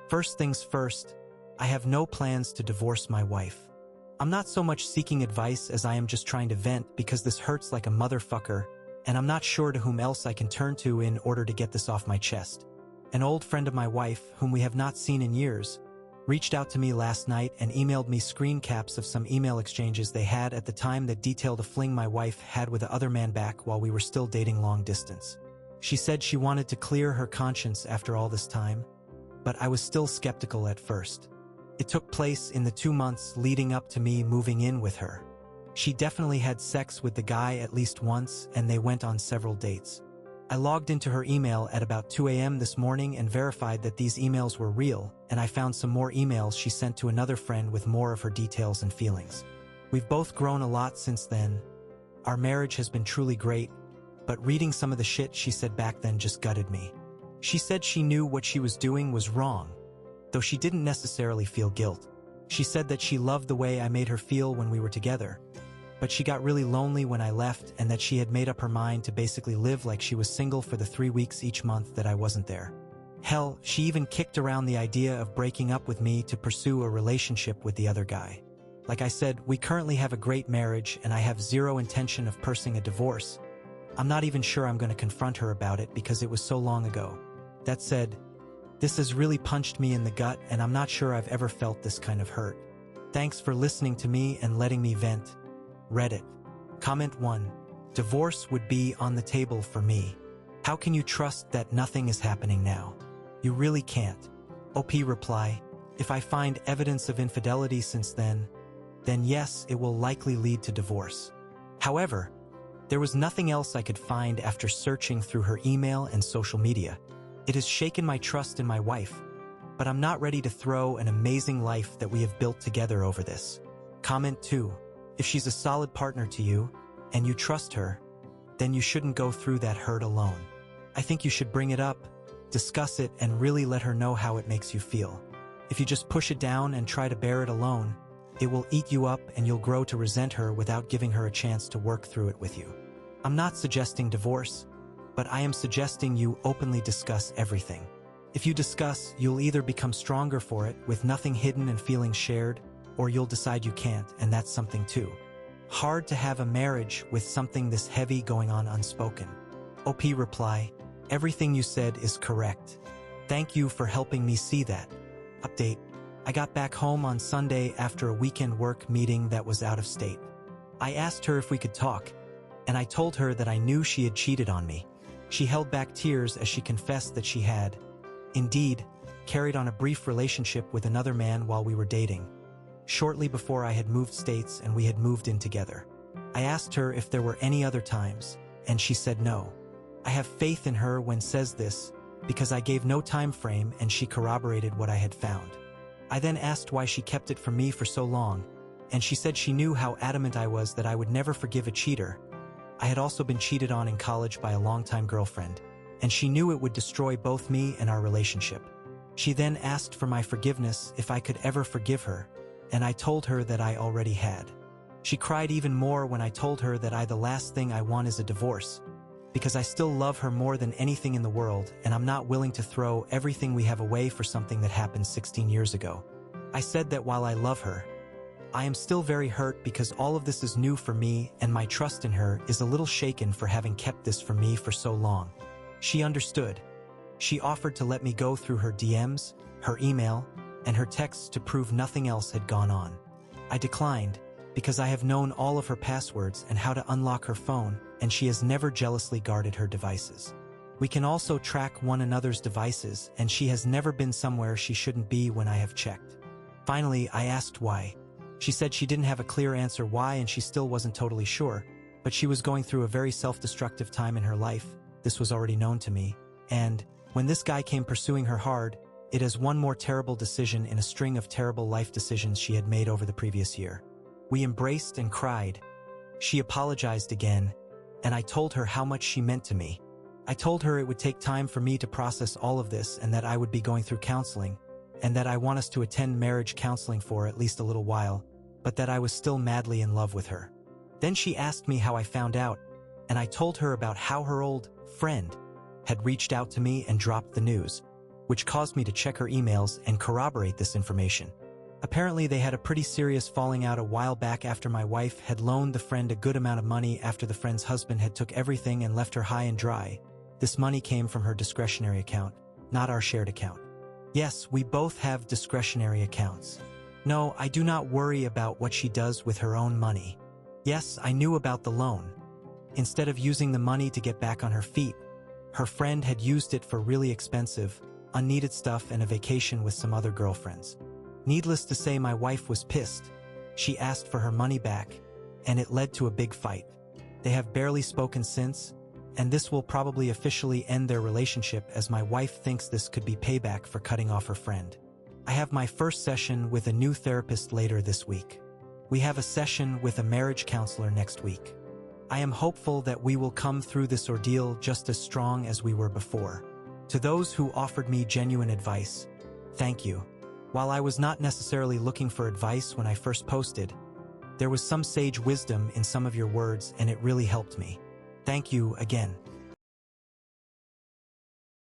First things first, I have no plans to divorce my wife. I'm not so much seeking advice as I am just trying to vent because this hurts like a motherfucker, and I'm not sure to whom else I can turn to in order to get this off my chest. An old friend of my wife, whom we have not seen in years, reached out to me last night and emailed me screen caps of some email exchanges they had at the time that detailed a fling my wife had with the other man back while we were still dating long distance. She said she wanted to clear her conscience after all this time, but I was still skeptical at first. It took place in the 2 months leading up to me moving in with her. She definitely had sex with the guy at least once, and they went on several dates. I logged into her email at about 2 a.m. this morning and verified that these emails were real, and I found some more emails she sent to another friend with more of her details and feelings. We've both grown a lot since then. Our marriage has been truly great, but reading some of the shit she said back then just gutted me. She said she knew what she was doing was wrong, though she didn't necessarily feel guilt. She said that she loved the way I made her feel when we were together, but she got really lonely when I left and that she had made up her mind to basically live like she was single for the 3 weeks each month that I wasn't there. Hell, she even kicked around the idea of breaking up with me to pursue a relationship with the other guy. Like I said, we currently have a great marriage and I have zero intention of pursuing a divorce. I'm not even sure I'm going to confront her about it because it was so long ago. That said, this has really punched me in the gut and I'm not sure I've ever felt this kind of hurt. Thanks for listening to me and letting me vent. Reddit. Comment 1. Divorce would be on the table for me. How can you trust that nothing is happening now? You really can't. OP reply. If I find evidence of infidelity since then yes, it will likely lead to divorce. However, there was nothing else I could find after searching through her email and social media. It has shaken my trust in my wife, but I'm not ready to throw an amazing life that we have built together over this. Comment 2. If she's a solid partner to you, and you trust her, then you shouldn't go through that hurt alone. I think you should bring it up, discuss it, and really let her know how it makes you feel. If you just push it down and try to bear it alone, it will eat you up and you'll grow to resent her without giving her a chance to work through it with you. I'm not suggesting divorce, but I am suggesting you openly discuss everything. If you discuss, you'll either become stronger for it with nothing hidden and feelings shared, or you'll decide you can't, and that's something too. Hard to have a marriage with something this heavy going on unspoken. OP reply, everything you said is correct. Thank you for helping me see that. Update, I got back home on Sunday after a weekend work meeting that was out of state. I asked her if we could talk, and I told her that I knew she had cheated on me. She held back tears as she confessed that she had, indeed, carried on a brief relationship with another man while we were dating, shortly before I had moved states and we had moved in together. I asked her if there were any other times, and she said no. I have faith in her when says this, because I gave no time frame and she corroborated what I had found. I then asked why she kept it from me for so long, and she said she knew how adamant I was that I would never forgive a cheater. I had also been cheated on in college by a longtime girlfriend, and she knew it would destroy both me and our relationship. She then asked for my forgiveness if I could ever forgive her, and I told her that I already had. She cried even more when I told her that the last thing I want is a divorce, because I still love her more than anything in the world, and I'm not willing to throw everything we have away for something that happened 16 years ago. I said that while I love her, I am still very hurt because all of this is new for me and my trust in her is a little shaken for having kept this from me for so long. She understood. She offered to let me go through her DMs, her email, and her texts to prove nothing else had gone on. I declined because I have known all of her passwords and how to unlock her phone, and she has never jealously guarded her devices. We can also track one another's devices, and she has never been somewhere she shouldn't be when I have checked. Finally, I asked why. She said she didn't have a clear answer why and she still wasn't totally sure, but she was going through a very self-destructive time in her life. This was already known to me. And when this guy came pursuing her hard, it is one more terrible decision in a string of terrible life decisions she had made over the previous year. We embraced and cried. She apologized again, and I told her how much she meant to me. I told her it would take time for me to process all of this and that I would be going through counseling, and that I want us to attend marriage counseling for at least a little while, but that I was still madly in love with her. Then she asked me how I found out, and I told her about how her old friend had reached out to me and dropped the news. which caused me to check her emails and corroborate this information. Apparently, they had a pretty serious falling out a while back after my wife had loaned the friend a good amount of money after the friend's husband had took everything and left her high and dry. This money came from her discretionary account, not our shared account. Yes, we both have discretionary accounts. No, I do not worry about what she does with her own money. Yes, I knew about the loan. Instead of using the money to get back on her feet, her friend had used it for really expensive, unneeded stuff and a vacation with some other girlfriends. Needless to say, my wife was pissed. She asked for her money back, and it led to a big fight. They have barely spoken since, and this will probably officially end their relationship as my wife thinks this could be payback for cutting off her friend. I have my first session with a new therapist later this week. We have a session with a marriage counselor next week. I am hopeful that we will come through this ordeal just as strong as we were before. To those who offered me genuine advice, thank you. While I was not necessarily looking for advice when I first posted, there was some sage wisdom in some of your words and it really helped me. Thank you again.